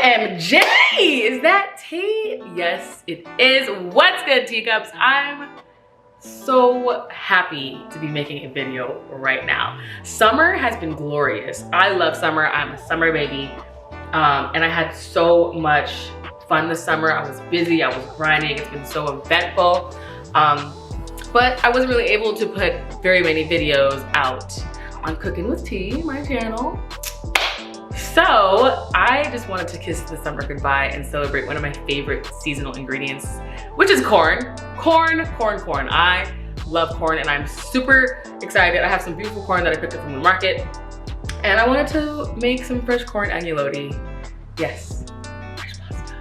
OMG, is that tea? Yes, it is. What's good, teacups? I'm so happy to be making a video right now. Summer has been glorious. I love summer. I'm a summer baby. And I had so much fun this summer. I was busy, I was grinding. It's been so eventful. But I wasn't really able to put very many videos out on Cookin with Tea, my channel. So I just wanted to kiss the summer goodbye and celebrate one of my favorite seasonal ingredients, which is corn. Corn. I love corn and I'm super excited. I have some beautiful corn that I picked up from the market and I wanted to make some fresh corn agnolotti. Yes, fresh pasta.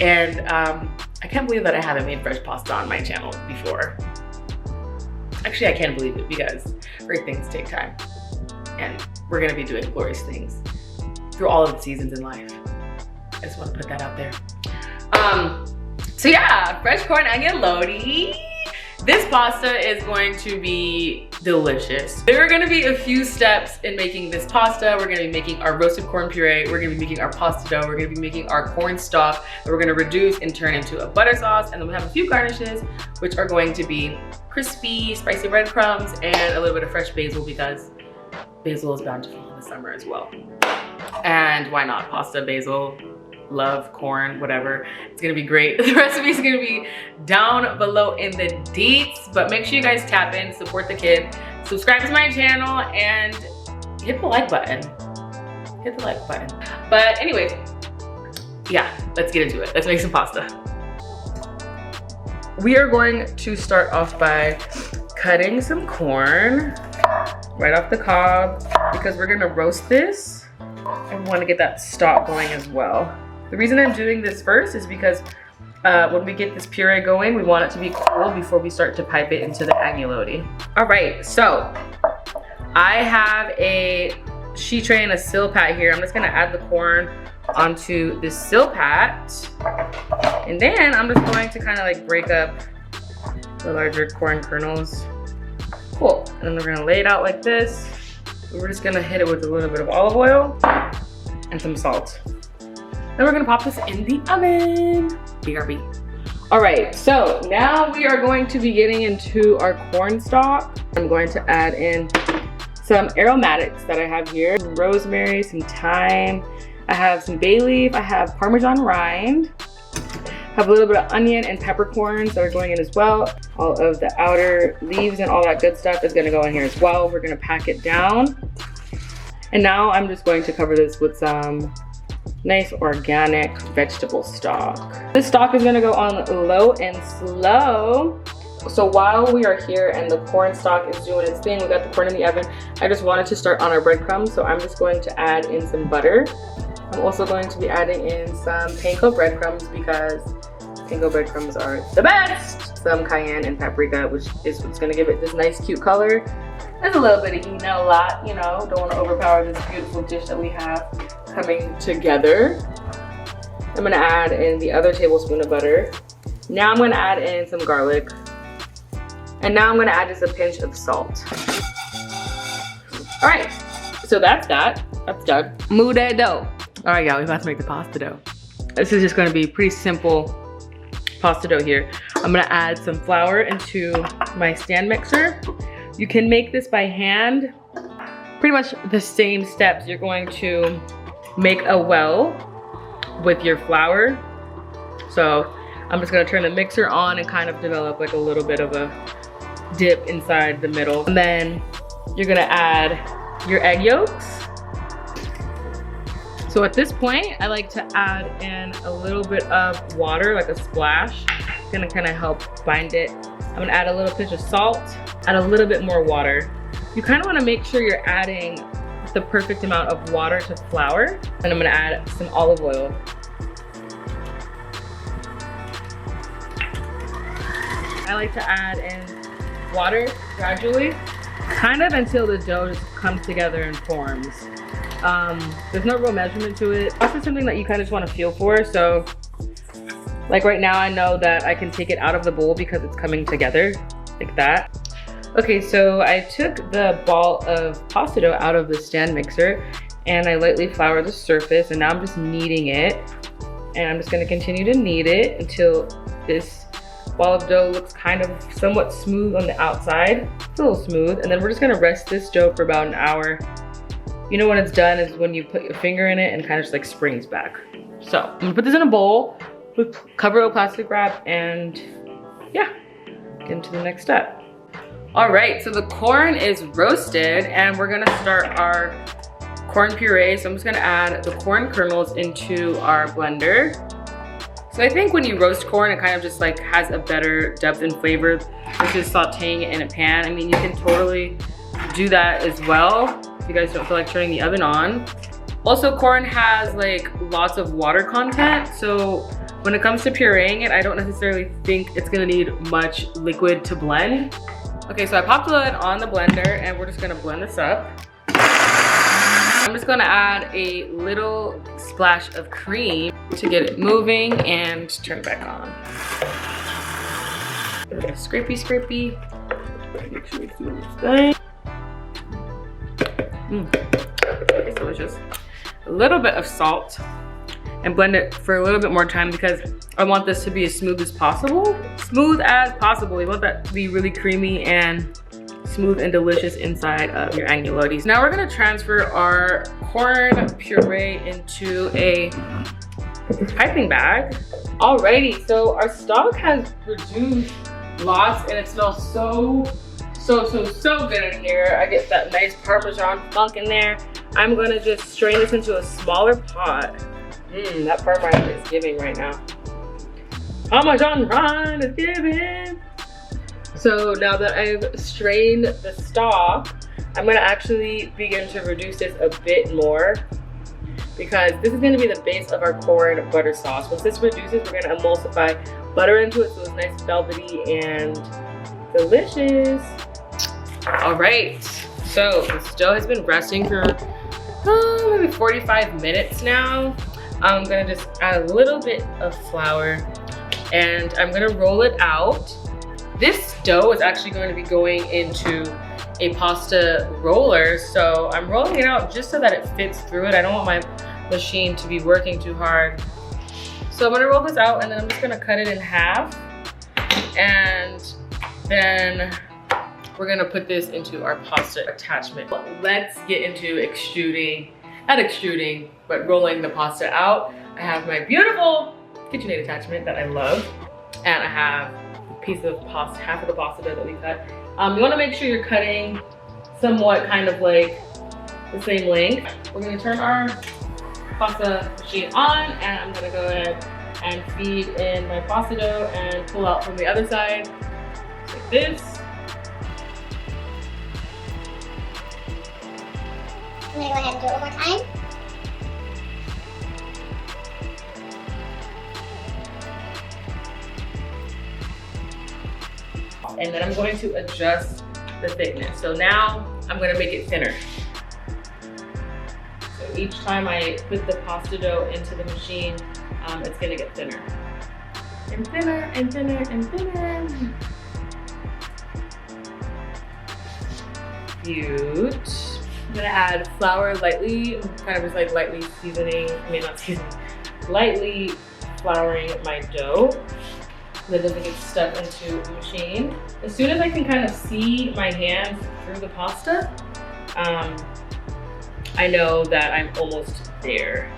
And I can't believe that I haven't made fresh pasta on my channel before. Actually, I can't believe it because great things take time. And we're gonna be doing glorious things through all of the seasons in life. I just wanna put that out there. So yeah, fresh corn agnolotti. This pasta is going to be delicious. There are gonna be a few steps in making this pasta. We're gonna be making our roasted corn puree. We're gonna be making our pasta dough. We're gonna be making our corn stock that we're gonna reduce and turn into a butter sauce. And then we have a few garnishes, which are going to be crispy, spicy breadcrumbs and a little bit of fresh basil because basil is bountiful in the summer as well. And why not? Pasta, basil, love, corn, whatever. It's gonna be great. The recipe is gonna be down below in the deets, but make sure you guys tap in, support the kid, subscribe to my channel, and hit the like button. Hit the like button. But anyways, yeah, let's get into it. Let's make some pasta. We are going to start off by cutting some corn right off the cob because we're gonna roast this. I want to get that stock going as well. The reason I'm doing this first is because when we get this puree going, we want it to be cool before we start to pipe it into the agnolotti. All right, so I have a sheet tray and a silpat here. I'm just gonna add the corn onto this silpat. And then I'm just going to kind of like break up the larger corn kernels. Cool, and then we're gonna lay it out like this. We're just gonna hit it with a little bit of olive oil and some salt. Then we're gonna pop this in the oven. BRB. All right, so now we are going to be getting into our corn stock. I'm going to add in some aromatics that I have here. Some rosemary, some thyme. I have some bay leaf. I have Parmesan rind. I have a little bit of onion and peppercorns that are going in as well. All of the outer leaves and all that good stuff is gonna go in here as well. We're gonna pack it down. And now I'm just going to cover this with some nice organic vegetable stock. This stock is gonna go on low and slow. So while we are here and the corn stock is doing its thing, we got the corn in the oven, I just wanted to start on our breadcrumbs. So I'm just going to add in some butter. I'm also going to be adding in some panko breadcrumbs because panko breadcrumbs are the best. Some cayenne and paprika, which is what's gonna give it this nice cute color. There's a little bit of heat, not a lot, you know, don't wanna overpower this beautiful dish that we have coming together. I'm gonna add in the other tablespoon of butter. Now I'm gonna add in some garlic. And now I'm gonna add just a pinch of salt. All right, so that's done. Move that dough. All right, y'all, we're about to make the pasta dough. This is just gonna be pretty simple pasta dough here. I'm gonna add some flour into my stand mixer. You can make this by hand. Pretty much the same steps. You're going to make a well with your flour. So I'm just gonna turn the mixer on and kind of develop like a little bit of a dip inside the middle. And then you're gonna add your egg yolks. So at this point, I like to add in a little bit of water, like a splash. It's gonna kind of help bind it. I'm gonna add a little pinch of salt, add a little bit more water. You kind of wanna make sure you're adding the perfect amount of water to flour. And I'm gonna add some olive oil. I like to add in water gradually, kind of until the dough just comes together and forms. There's no real measurement to it. That's just something that you kind of just want to feel for. So like right now, I know that I can take it out of the bowl because it's coming together like that. Okay, so I took the ball of pasta dough out of the stand mixer and I lightly flour the surface, and now I'm just kneading it. And I'm just gonna continue to knead it until this ball of dough looks kind of somewhat smooth on the outside. It's a little smooth, and then we're just gonna rest this dough for about an hour. You know when it's done is when you put your finger in it and kind of just like springs back. So I'm gonna put this in a bowl, cover it with plastic wrap, and yeah, get into the next step. All right, so the corn is roasted, and we're gonna start our corn puree. So I'm just gonna add the corn kernels into our blender. So I think when you roast corn, it kind of just like has a better depth and flavor versus sauteing it in a pan. I mean, you can totally do that as well if you guys don't feel like turning the oven on. Also, corn has like lots of water content. So when it comes to pureeing it, I don't necessarily think it's gonna need much liquid to blend. Okay, so I popped the lid on the blender, and we're just gonna blend this up. I'm just gonna add a little splash of cream to get it moving and turn it back on. Scrapey, scrapey. Make sure it's doing this thing. It's delicious. A little bit of salt, and blend it for a little bit more time because I want this to be as smooth as possible. Smooth as possible. We want that to be really creamy and smooth and delicious inside of your agnolottis. Now we're gonna transfer our corn puree into a piping bag. Alrighty, so our stock has reduced lots, and it smells so good in here. I get that nice Parmesan funk in there. I'm gonna just strain this into a smaller pot. That Parmesan is giving right now. Parmesan run is giving. So now that I've strained the stock, I'm gonna actually begin to reduce this a bit more because this is gonna be the base of our corn butter sauce. Once this reduces, we're gonna emulsify butter into it so it's nice, velvety, and delicious. All right, so this dough has been resting for maybe 45 minutes now. I'm gonna just add a little bit of flour, and I'm gonna roll it out. This dough is actually going to be going into a pasta roller, so I'm rolling it out just so that it fits through it. I don't want my machine to be working too hard. So I'm gonna roll this out, and then I'm just gonna cut it in half, and then we're gonna put this into our pasta attachment. Let's get into extruding, not extruding, but rolling the pasta out. I have my beautiful KitchenAid attachment that I love, and I have piece of pasta, half of the pasta dough that we cut. You want to make sure you're cutting somewhat kind of like the same length. We're going to turn our pasta machine on, and I'm going to go ahead and feed in my pasta dough and pull out from the other side like this. I'm going to go ahead and do it one more time. And then I'm going to adjust the thickness. So now I'm gonna make it thinner. So each time I put the pasta dough into the machine, it's gonna get thinner. And thinner, and thinner, and thinner. Cute. I'm gonna add flour lightly, kind of just like lightly seasoning, lightly flouring my dough so that it doesn't get stuck into the machine. As soon as I can kind of see my hands through the pasta, I know that I'm almost there.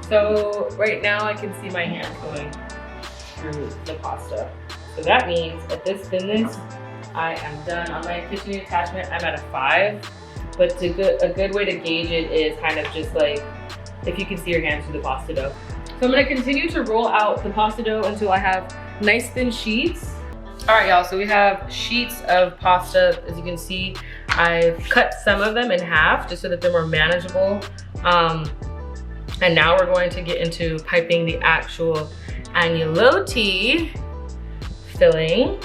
So right now I can see my hands going through the pasta. So that means at this thinness, I am done. On my KitchenAid attachment, I'm at a 5, but a good way to gauge it is kind of just like if you can see your hands through the pasta dough. So I'm gonna continue to roll out the pasta dough until I have nice thin sheets. All right, y'all, so we have sheets of pasta. As you can see, I've cut some of them in half just so that they're more manageable. And now we're going to get into piping the actual agnolotti filling.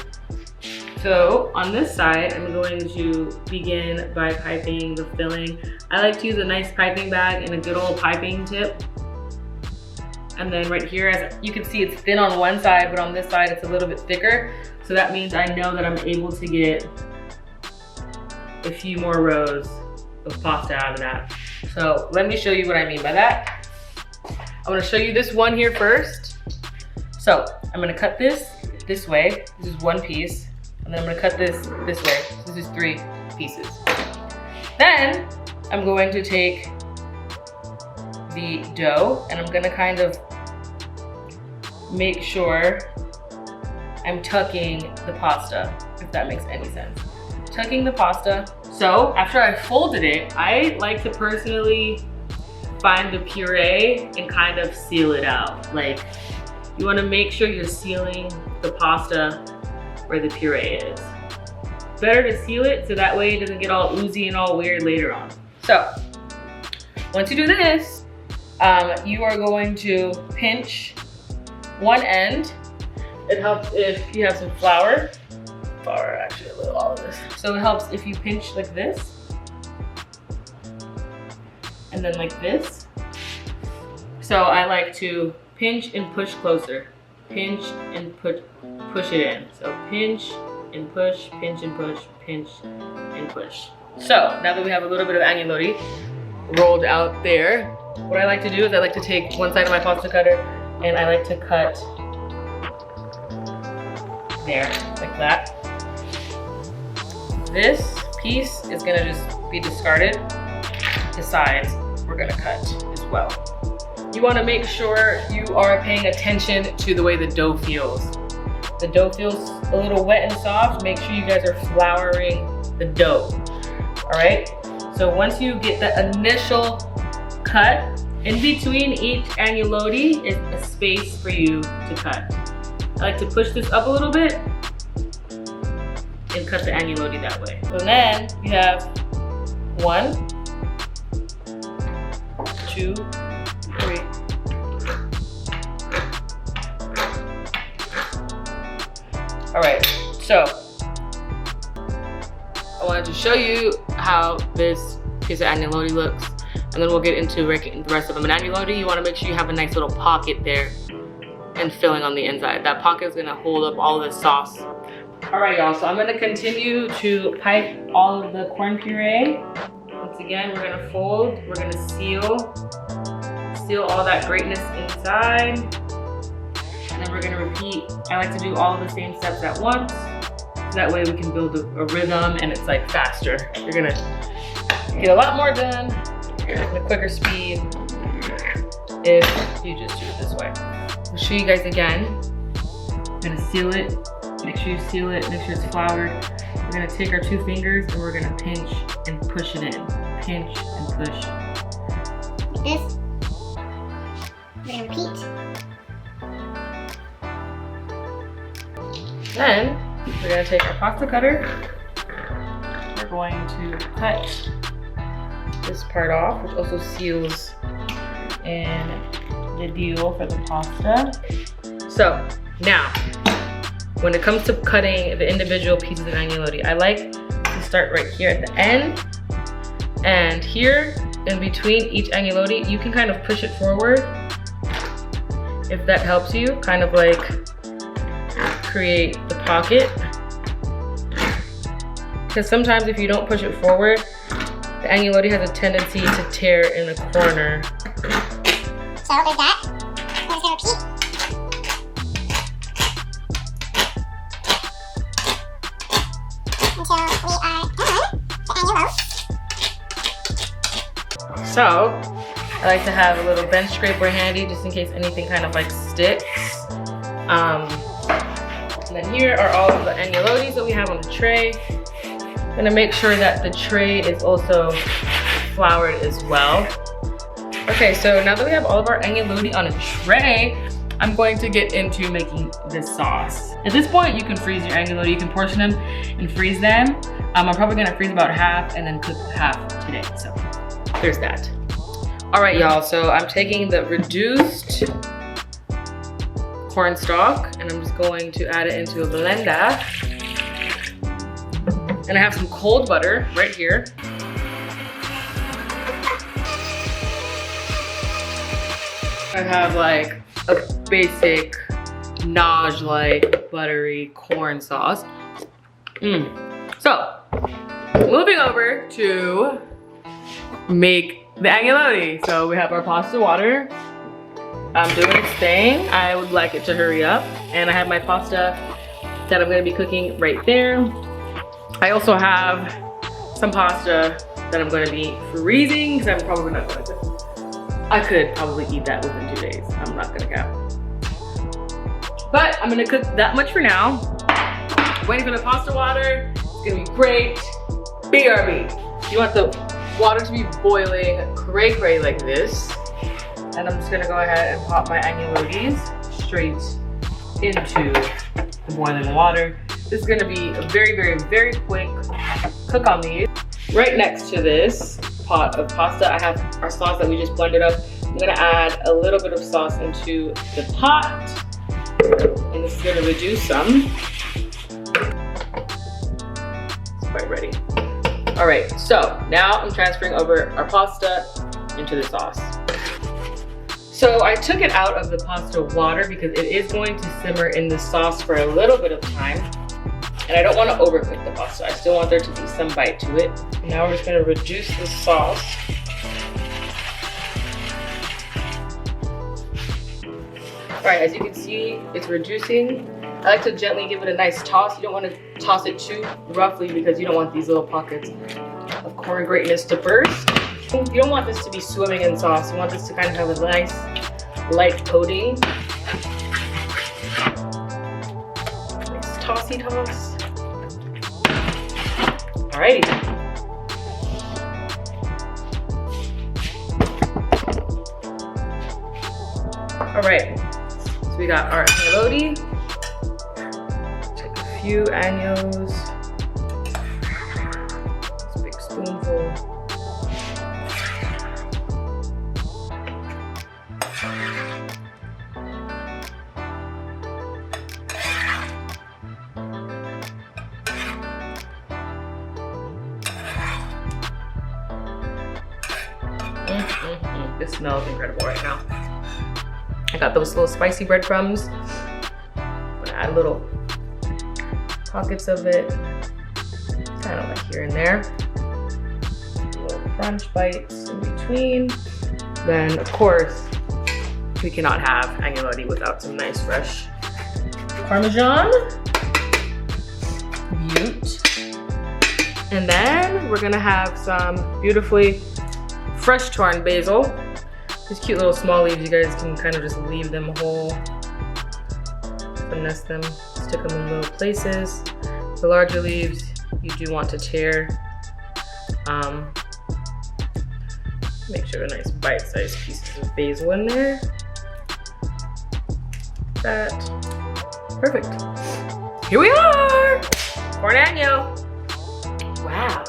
So on this side, I'm going to begin by piping the filling. I like to use a nice piping bag and a good old piping tip. And then right here, as you can see, it's thin on one side, but on this side, it's a little bit thicker. So that means I know that I'm able to get a few more rows of pasta out of that. So let me show you what I mean by that. I'm gonna show you this one here first. So I'm gonna cut this way. This is one piece. And then I'm gonna cut this way. This is 3 pieces. Then I'm going to take the dough and I'm gonna kind of make sure I'm tucking the pasta, if that makes any sense. Tucking the pasta. So after I folded it, I like to personally find the puree and kind of seal it out. Like, you wanna make sure you're sealing the pasta where the puree is. Better to seal it so that way it doesn't get all oozy and all weird later on. So, once you do this, you are going to pinch one end. It helps if you have some flour. Flour, actually, a little, all of this. So it helps if you pinch like this. And then like this. So I like to pinch and push closer. Pinch and push it in. So pinch and push, pinch and push, pinch and push. So now that we have a little bit of agnolotti rolled out there, what I like to do is I like to take one side of my pasta cutter and I like to cut there, like that. This piece is gonna just be discarded. The sides we're gonna cut as well. You wanna make sure you are paying attention to the way the dough feels. The dough feels a little wet and soft. Make sure you guys are flouring the dough, all right? So once you get the initial cut, in between each agnolotti is a space for you to cut. I like to push this up a little bit and cut the agnolotti that way. So then you have 1, 2, 3. All right, so I wanted to show you how this piece of agnolotti looks, and then we'll get into the rest of them. An agnolotti, you want to make sure you have a nice little pocket there and filling on the inside. That pocket is gonna hold up all of the sauce. All right, y'all, so I'm gonna continue to pipe all of the corn puree. Once again, we're gonna fold, we're gonna seal all that greatness inside. And then we're gonna repeat. I like to do all of the same steps at once. So that way we can build a rhythm and it's like faster. You're gonna get a lot more done at a quicker speed if you just do it this way. I'll show you guys again. I'm gonna seal it. Make sure you seal it, make sure it's floured. We're gonna take our 2 fingers and we're gonna pinch and push it in. Pinch and push. Like this. We're gonna repeat. Then we're gonna take our pasta cutter. We're going to cut this part off, which also seals in the deal for the pasta. So now, when it comes to cutting the individual pieces of agnolotti, I like to start right here at the end. And here, in between each agnolotti, you can kind of push it forward. If that helps you, kind of like create the pocket. Because sometimes if you don't push it forward, the agnolotti has a tendency to tear in the corner. So there's that. We're just gonna repeat. Until we are done the agnolotti. So, I like to have a little bench scraper handy just in case anything kind of like sticks. And then here are all of the agnolottis that we have on the tray. I'm gonna make sure that the tray is also floured as well. Okay, so now that we have all of our agnolotti on a tray, I'm going to get into making this sauce. At this point, you can freeze your agnolotti. You can portion them and freeze them. I'm probably gonna freeze about half and then cook half today. So there's that. All right, y'all, so I'm taking the reduced corn stalk and I'm just going to add it into a blender. And I have some cold butter right here. I have like a basic Naj-like buttery corn sauce. So, moving over to make the agnolotti. So we have our pasta water. I'm doing its thing. I would like it to hurry up. And I have my pasta that I'm gonna be cooking right there. I also have some pasta that I'm gonna be freezing because I'm probably not gonna cook. I could probably eat that within 2 days. I'm not gonna cap. But I'm gonna cook that much for now. Waiting for the pasta water. It's gonna be great. BRB. You want the water to be boiling cray like this. And I'm just gonna go ahead and pop my agnolottis straight into the boiling water. This is gonna be a very quick cook on these. Right next to this pot of pasta, I have our sauce that we just blended up. I'm gonna add a little bit of sauce into the pot. And this is gonna reduce some. It's quite ready. All right, so now I'm transferring over our pasta into the sauce. So I took it out of the pasta water because it is going to simmer in the sauce for a little bit of time. And I don't want to overcook the pasta. I still want there to be some bite to it. Now we're just going to reduce the sauce. All right, as you can see, it's reducing. I like to gently give it a nice toss. You don't want to toss it too roughly because you don't want these little pockets of corn greatness to burst. You don't want this to be swimming in sauce. You want this to kind of have a nice light coating. Nice tossy toss. Alrighty. Alright, so we got our agnolotti. Take a few agnos. This big spoonful. This smells incredible right now. I got those little spicy breadcrumbs. I'm gonna add little pockets of it, kind of like here and there. Little crunch bites in between. Then, of course, we cannot have agnolotti without some nice fresh Parmesan. Butte. And then we're gonna have some beautifully fresh torn basil. These cute little small leaves, you guys can kind of just leave them whole. Finesse them, stick them in little places. The larger leaves, you do want to tear. Make sure a nice bite-sized pieces of basil in there. That. Perfect. Here we are! Corn agno. Wow.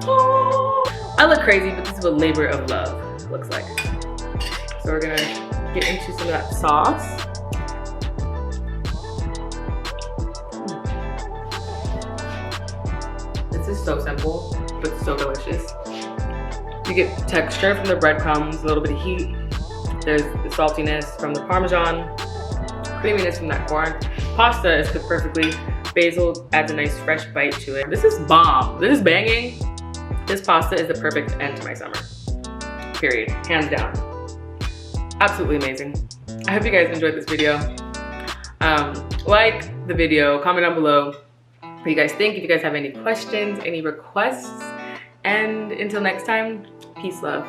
Oh. I look crazy, but this is what labor of love looks like. So we're gonna get into some of that sauce. This is so simple, but so delicious. You get texture from the breadcrumbs, a little bit of heat. There's the saltiness from the Parmesan, creaminess from that corn. Pasta is cooked perfectly. Basil adds a nice fresh bite to it. This is bomb. This is banging. This pasta is the perfect end to my summer. Period. Hands down. Absolutely amazing. I hope you guys enjoyed this video. Like the video, comment down below what you guys think, if you guys have any questions, any requests. And until next time, peace, love,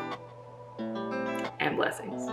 and blessings.